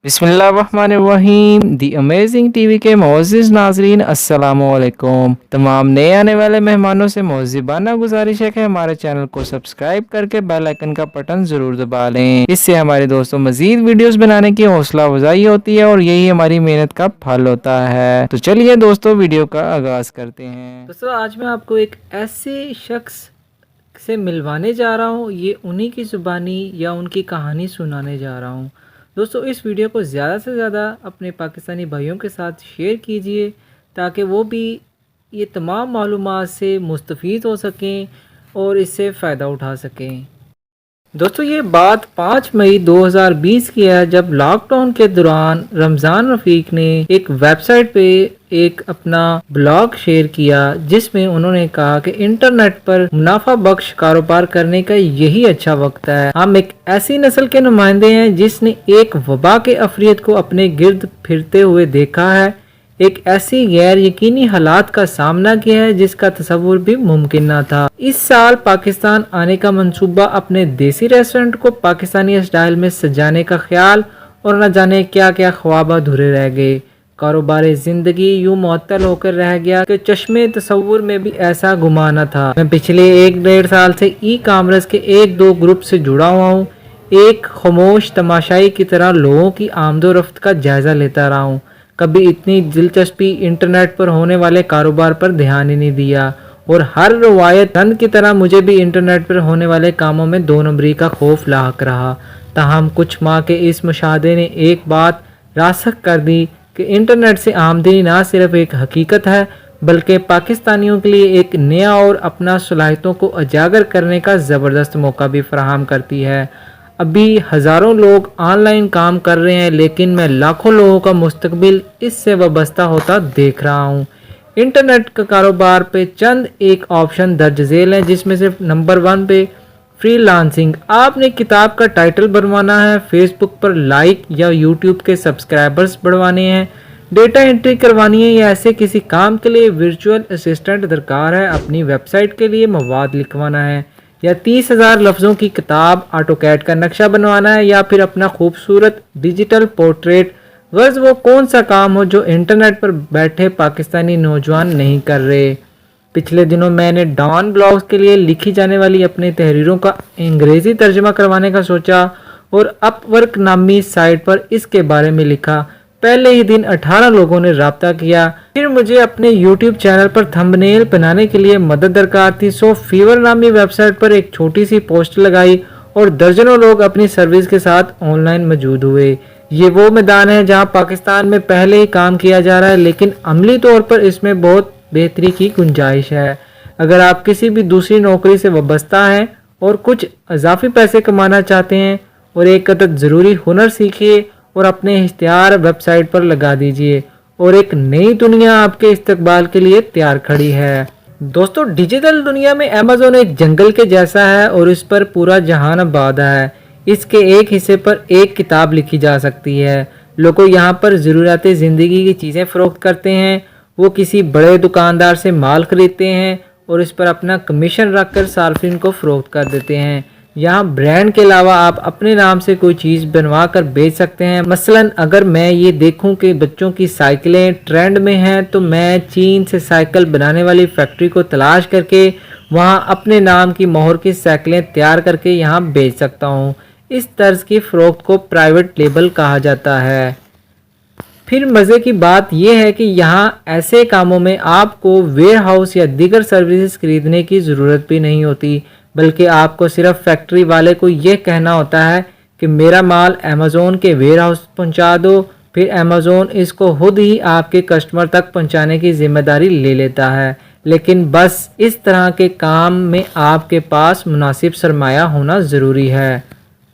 बिस्मिल्लाहिर्रहमानिर्रहीम। दी amazing TV के मोअज़्ज़िज़ नाज़रीन, अस्सलामु अलैकुम। तमाम नए आने वाले मेहमानों से मोअज़्ज़िबाना गुजारिश है कि हमारे चैनल को सब्सक्राइब करके बेल आइकन का बटन ज़रूर दबा लें। इससे हमारे दोस्तों मज़ीद वीडियोस बनाने की हौसला अफजाई होती है और यही हमारी मेहनत का फल होता है। तो चलिए दोस्तों, वीडियो का आगाज़ करते हैं। दोस्तों, आज मैं आपको एक ऐसे शख्स से मिलवाने जा रहा हूँ। ये उन्हीं की ज़ुबानी या उनकी कहानी सुनाने जा रहा हूँ। दोस्तों, इस वीडियो को ज़्यादा से ज़्यादा अपने पाकिस्तानी भाइयों के साथ शेयर कीजिए ताकि वो भी ये तमाम मालूमात से मुस्तफ़ीद हो सकें और इससे फ़ायदा उठा सकें। दोस्तों, ये बात 5 मई 2020 की है, जब लॉकडाउन के दौरान रमज़ान रफ़ीक ने एक वेबसाइट पे एक अपना ब्लॉग शेयर किया जिसमें उन्होंने कहा कि इंटरनेट पर मुनाफा बख्श कारोबार करने का यही अच्छा वक्त है। हम एक ऐसी नस्ल के नुमाइंदे हैं जिसने एक वबा के अफरियत को अपने गिर्द फिरते हुए देखा है, एक ऐसी गैर यकीनी हालात का सामना किया है जिसका तस्वुर भी मुमकिन न था। इस साल पाकिस्तान आने का मंसूबा, अपने देसी रेस्टोरेंट को पाकिस्तानी स्टाइल में सजाने का ख्याल और न जाने क्या क्या ख्वाब अधूरे रह गए। कारोबार ज़िंदगी यूं मुअत्तल होकर रह गया कि चश्मे तस्वुर में भी ऐसा गुमा न था। मैं पिछले 1-1.5 साल से ई कॉमर्स के 1-2 ग्रुप से जुड़ा हुआ हूँ। एक खामोश तमाशाई की तरह लोगों की आमदोरफ्त का जायज़ा लेता रहा हूँ। कभी इतनी दिलचस्पी इंटरनेट पर होने वाले कारोबार पर ध्यान ही नहीं दिया, और हर रवायत रंद की तरह मुझे भी इंटरनेट पर होने वाले कामों में 2 नंबरी का खौफ लाहक रहा। ताहम कुछ माह के इस मुशाहदे ने एक बात रासख कर दी कि इंटरनेट से आमदनी ना सिर्फ एक हकीकत है बल्कि पाकिस्तानियों के लिए एक नया और अपना सलाहियतों को उजागर करने का ज़बरदस्त मौका भी फराहम करती है। अभी हज़ारों लोग ऑनलाइन काम कर रहे हैं, लेकिन मैं लाखों लोगों का मुस्तकबिल इससे वाबस्ता होता देख रहा हूँ। इंटरनेट का कारोबार पे चंद एक ऑप्शन दर्ज झेल हैं, जिसमें से नंबर 1 पे फ्रीलांसिंग। आपने किताब का टाइटल बनवाना है, फेसबुक पर लाइक या यूट्यूब के सब्सक्राइबर्स बढ़वाने हैं, डेटा एंट्री करवानी है या ऐसे किसी काम के लिए वर्चुअल असिस्टेंट दरकार है, अपनी वेबसाइट के लिए मवाद लिखवाना है, या 30,000 लफ्ज़ों की किताब, ऑटोकैड का नक्शा बनवाना है, या फिर अपना खूबसूरत डिजिटल पोर्ट्रेट। गर्ज वो कौन सा काम हो जो इंटरनेट पर बैठे पाकिस्तानी नौजवान नहीं कर रहे। पिछले दिनों मैंने डॉन ब्लॉग्स के लिए लिखी जाने वाली अपनी तहरीरों का अंग्रेज़ी तर्जमा करवाने का सोचा और अपवर्क नामी साइट पर इसके बारे में लिखा। पहले ही दिन 18 लोगों ने राब्ता किया। फिर मुझे अपने YouTube चैनल पर थंबनेल बनाने के लिए मदद दरकार थी, सो फीवर नामी वेबसाइट पर एक छोटी सी पोस्ट लगाई और दर्जनों लोग अपनी सर्विस के साथ ऑनलाइन मौजूद हुए। ये वो मैदान है जहां पाकिस्तान में पहले ही काम किया जा रहा है, लेकिन अमली तौर पर इसमें बहुत बेहतरी की गुंजाइश है। अगर आप किसी भी दूसरी नौकरी से वाबस्ता हैं और कुछ इजाफी पैसे कमाना चाहते हैं, और एक अदद ज़रूरी हुनर सीखिए और अपने इश्तिहार वेबसाइट पर लगा दीजिए, और एक नई दुनिया आपके इस्तकबाल के लिए तैयार खड़ी है। दोस्तों, डिजिटल दुनिया में अमेज़न एक जंगल के जैसा है और इस पर पूरा जहान आबाद है। इसके एक हिस्से पर एक किताब लिखी जा सकती है। लोग यहाँ पर ज़रूरत ज़िंदगी की चीज़ें फ़रोख्त करते हैं। वो किसी बड़े दुकानदार से माल ख़रीदते हैं और इस पर अपना कमीशन रख कर सार्फिन को फ़रोख्त कर देते हैं। यहाँ ब्रांड के अलावा आप अपने नाम से कोई चीज़ बनवा कर बेच सकते हैं। मसलन अगर मैं ये देखूं कि बच्चों की साइकिलें ट्रेंड में हैं, तो मैं चीन से साइकिल बनाने वाली फैक्ट्री को तलाश करके वहाँ अपने नाम की मोहर की साइकिलें तैयार करके यहाँ बेच सकता हूँ। इस तर्ज की फ़रोख्त को प्राइवेट लेबल कहा जाता है। फिर मज़े की बात यह है कि यहाँ ऐसे कामों में आपको वेयर हाउस या दीगर सर्विसेज खरीदने की ज़रूरत भी नहीं होती, बल्कि आपको सिर्फ फैक्ट्री वाले को यह कहना होता है कि मेरा माल अमेज़न के वेयर हाउस पहुँचा दो। फिर अमेज़न इसको खुद ही आपके कस्टमर तक पहुँचाने की जिम्मेदारी ले लेता है। लेकिन बस इस तरह के काम में आपके पास मुनासिब सरमाया होना ज़रूरी है।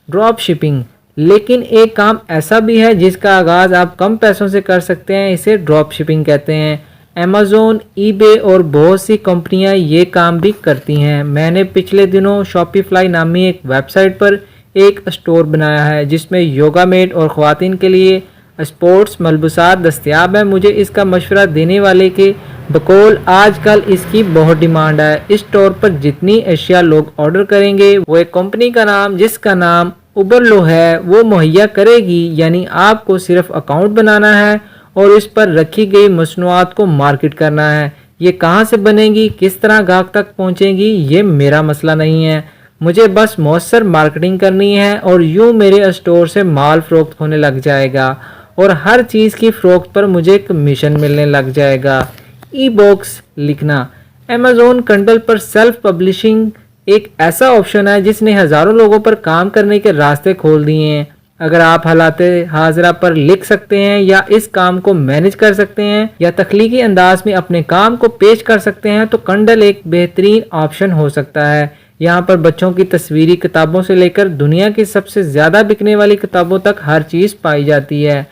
ड्रॉप शिपिंग, लेकिन एक काम ऐसा भी है जिसका आगाज़ आप कम पैसों से कर सकते हैं, इसे ड्रॉप शिपिंग कहते हैं। अमेज़न, ईबे और बहुत सी कंपनियां ये काम भी करती हैं। मैंने पिछले दिनों शॉपिफ्लाई नामी एक वेबसाइट पर एक स्टोर बनाया है जिसमें योगा मैट और ख़वातीन के लिए स्पोर्ट्स मलबूसात दस्तयाब है। मुझे इसका मशवरा देने वाले के बकौल आजकल इसकी बहुत डिमांड है। इस स्टोर पर जितनी अशिया लोग ऑर्डर करेंगे वो एक कंपनी का नाम, जिसका नाम उबरलो है वो मुहैया करेगी, यानी आपको सिर्फ अकाउंट बनाना है और इस पर रखी गई मसनूआत को मार्केट करना है। ये कहाँ से बनेगी, किस तरह गाहक तक पहुँचेंगी, ये मेरा मसला नहीं है। मुझे बस मौसर मार्केटिंग करनी है और यूँ मेरे स्टोर से माल फ़रोख्त होने लग जाएगा और हर चीज़ की फ़रोख्त पर मुझे कमीशन मिलने लग जाएगा। ई बॉक्स लिखना। अमेज़ॉन कंडल पर सेल्फ पब्लिशिंग एक ऐसा ऑप्शन है जिसने हज़ारों लोगों पर काम करने के रास्ते खोल दिए हैं। अगर आप हालात हाजरा पर लिख सकते हैं या इस काम को मैनेज कर सकते हैं या तख्लीकी अंदाज में अपने काम को पेश कर सकते हैं तो कंडल एक बेहतरीन ऑप्शन हो सकता है। यहाँ पर बच्चों की तस्वीरी किताबों से लेकर दुनिया की सबसे ज़्यादा बिकने वाली किताबों तक हर चीज़ पाई जाती है।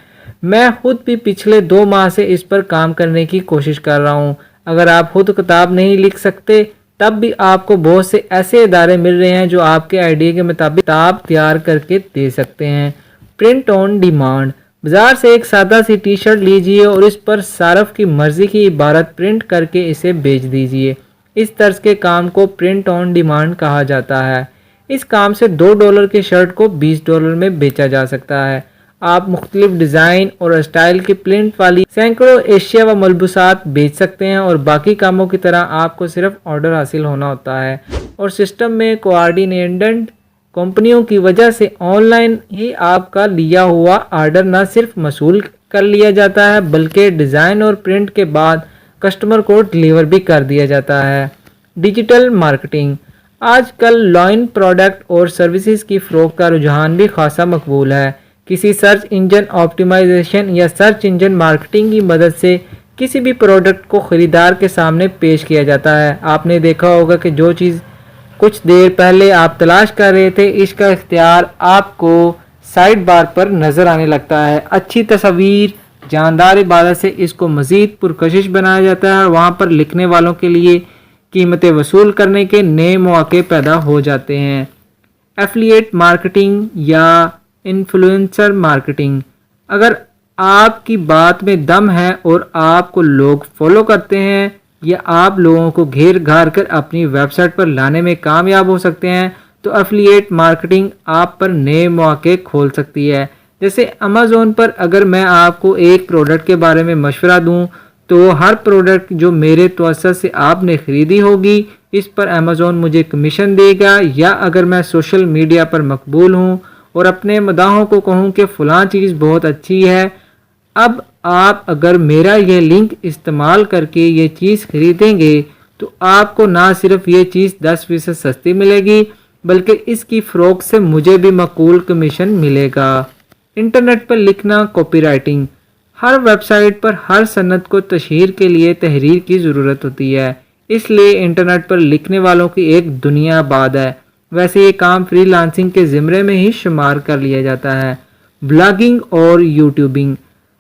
मैं खुद भी पिछले 2 माह से इस पर काम करने की कोशिश कर रहा हूँ। अगर आप खुद किताब नहीं लिख सकते तब भी आपको बहुत से ऐसे इदारे मिल रहे हैं जो आपके आइडिया के मुताबिक किताब तैयार करके दे सकते हैं। Print on demand. बाजार से एक सादा सी टी शर्ट लीजिए और इस पर सारफ की मर्जी की इबारत प्रिंट करके इसे बेच दीजिए। इस तर्ज के काम को प्रिंट ऑन डिमांड कहा जाता है। इस काम से $2 की शर्ट को $20 में बेचा जा सकता है। आप मुख्तलिफ डिज़ाइन और स्टाइल की प्रिंट वाली सैकड़ों एशिया व मलबूसात बेच सकते हैं और बाकी कामों की तरह आपको सिर्फ ऑर्डर हासिल होना होता है और सिस्टम में कोऑर्डिनेटेड कंपनियों की वजह से ऑनलाइन ही आपका लिया हुआ ऑर्डर न सिर्फ मसूल कर लिया जाता है बल्कि डिज़ाइन और प्रिंट के बाद कस्टमर को डिलीवर भी कर दिया जाता है। Digital marketing. आजकल लॉइन प्रोडक्ट और सर्विसेज की फ़रोख्त का रुझान भी खासा मकबूल है। किसी सर्च इंजन ऑप्टिमाइजेशन या सर्च इंजन मार्केटिंग की मदद से किसी भी प्रोडक्ट को ख़रीदार के सामने पेश किया जाता है। आपने देखा होगा कि जो चीज़ कुछ देर पहले आप तलाश कर रहे थे इसका इख्तियार आपको साइड बार पर नज़र आने लगता है। अच्छी तस्वीर, जानदार इबारत से इसको मज़ीद पुरकशिश बनाया जाता है और वहाँ पर लिखने वालों के लिए कीमतें वसूल करने के नए मौके पैदा हो जाते हैं। एफिलिएट मार्केटिंग या इन्फ्लुएंसर मार्केटिंग। अगर आपकी बात में दम है और आपको लोग फॉलो करते हैं या आप लोगों को घेर घार कर अपनी वेबसाइट पर लाने में कामयाब हो सकते हैं तो एफिलिएट मार्केटिंग आप पर नए मौके खोल सकती है। जैसे अमेज़ॉन पर अगर मैं आपको एक प्रोडक्ट के बारे में मशवरा दूं तो हर प्रोडक्ट जो मेरे तवज्जुह से आपने ख़रीदी होगी इस पर अमेज़ॉन मुझे कमीशन देगा। या अगर मैं सोशल मीडिया पर मकबूल हूँ और अपने मदाहों को कहूँ कि फ़लाँ चीज़ बहुत अच्छी है, अब आप अगर मेरा ये लिंक इस्तेमाल करके ये चीज़ ख़रीदेंगे तो आपको ना सिर्फ ये चीज़ 10% सस्ती मिलेगी बल्कि इसकी फ़रोख्त से मुझे भी मकबूल कमीशन मिलेगा। इंटरनेट पर लिखना, कॉपीराइटिंग। हर वेबसाइट पर हर सनद को तशहीर के लिए तहरीर की ज़रूरत होती है, इसलिए इंटरनेट पर लिखने वालों की एक दुनिया आबाद है। वैसे ये काम फ्रीलांसिंग के ज़िम्मे में ही शुमार कर लिया जाता है। ब्लॉगिंग और यूट्यूबिंग।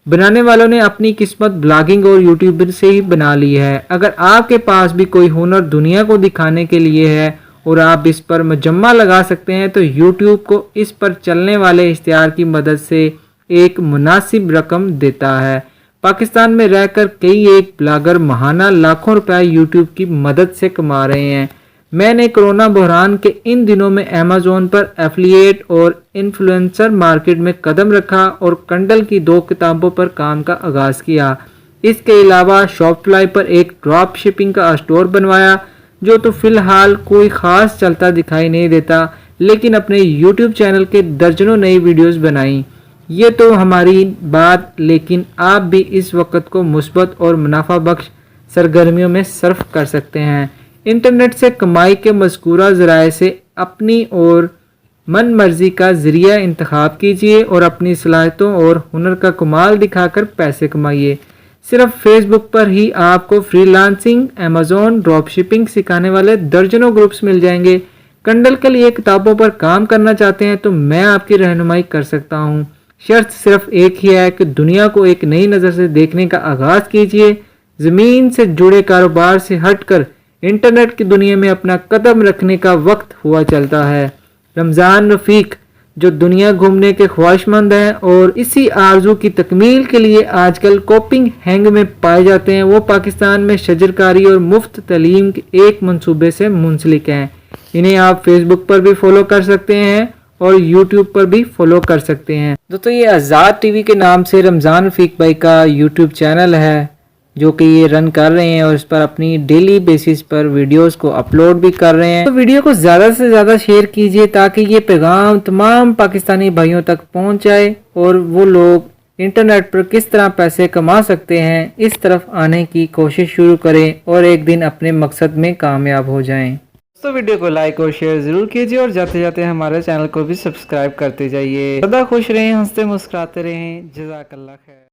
बनाने वालों ने अपनी किस्मत ब्लॉगिंग और यूट्यूब से ही बना ली है। अगर आपके पास भी कोई हुनर दुनिया को दिखाने के लिए है और आप इस पर मजम्मा लगा सकते हैं तो यूट्यूब को इस पर चलने वाले इश्तिहार की मदद से एक मुनासिब रकम देता है। पाकिस्तान में रहकर कई एक ब्लॉगर माहाना लाखों रुपए यूट्यूब की मदद से कमा रहे हैं। मैंने कोरोना बहरान के इन दिनों में अमेज़ॉन पर एफिलिएट और इन्फ्लुएंसर मार्केट में कदम रखा और कंडल की 2 किताबों पर काम का आगाज़ किया। इसके अलावा शॉपफ्लाई पर एक ड्रॉप शिपिंग का स्टोर बनवाया जो तो फ़िलहाल कोई ख़ास चलता दिखाई नहीं देता, लेकिन अपने यूट्यूब चैनल के दर्जनों नई वीडियोस बनाई। ये तो हमारी बात, लेकिन आप भी इस वक्त को मुस्बत और मुनाफा बख्श सरगर्मियों में सर्फ कर सकते हैं। इंटरनेट से कमाई के मज़कूरा ज़राए से अपनी और मन मर्जी का ज़रिया इंतखाब कीजिए और अपनी सलाहियतों और हुनर का कमाल दिखाकर पैसे कमाइए। सिर्फ फेसबुक पर ही आपको फ्रीलांसिंग, अमेज़ॉन, ड्रॉप शिपिंग सिखाने वाले दर्जनों ग्रुप्स मिल जाएंगे। कंडल के लिए किताबों पर काम करना चाहते हैं तो मैं आपकी रहनुमाई कर सकता हूँ। शर्त सिर्फ एक ही है कि दुनिया को एक नई नज़र से देखने का आगाज़ कीजिए। ज़मीन से जुड़े कारोबार से हटकर इंटरनेट की दुनिया में अपना कदम रखने का वक्त हुआ चलता है। रमज़ान रफ़ीक जो दुनिया घूमने के ख्वाहिशमंद हैं और इसी आरजू की तकमील के लिए आजकल कोपिंग हैंग में पाए जाते हैं, वो पाकिस्तान में शजरकारी और मुफ्त तालीम के एक मंसूबे से मुंसलिक हैं। इन्हें आप फेसबुक पर भी फॉलो कर सकते हैं اور یوٹیوب پر بھی فالو کر سکتے ہیں۔ دوستو یہ آزاد ٹی وی کے نام سے رمضان رفیق بھائی کا یوٹیوب چینل ہے جو کہ یہ رن کر رہے ہیں اور اس پر اپنی ڈیلی بیسس پر ویڈیوز کو اپلوڈ بھی کر رہے ہیں۔ تو ویڈیو کو زیادہ سے زیادہ شیئر کیجئے تاکہ یہ پیغام تمام پاکستانی بھائیوں تک پہنچ جائے اور وہ لوگ انٹرنیٹ پر کس طرح پیسے کما سکتے ہیں اس طرف آنے کی کوشش شروع کریں اور ایک دن اپنے مقصد میں کامیاب ہو جائیں۔ تو ویڈیو کو لائک اور شیئر ضرور کیجئے اور جاتے جاتے ہمارے چینل کو بھی سبسکرائب کرتے جائیے۔ سدا خوش رہیں، ہنستے مسکراتے رہیں۔ جزاک اللہ خیر۔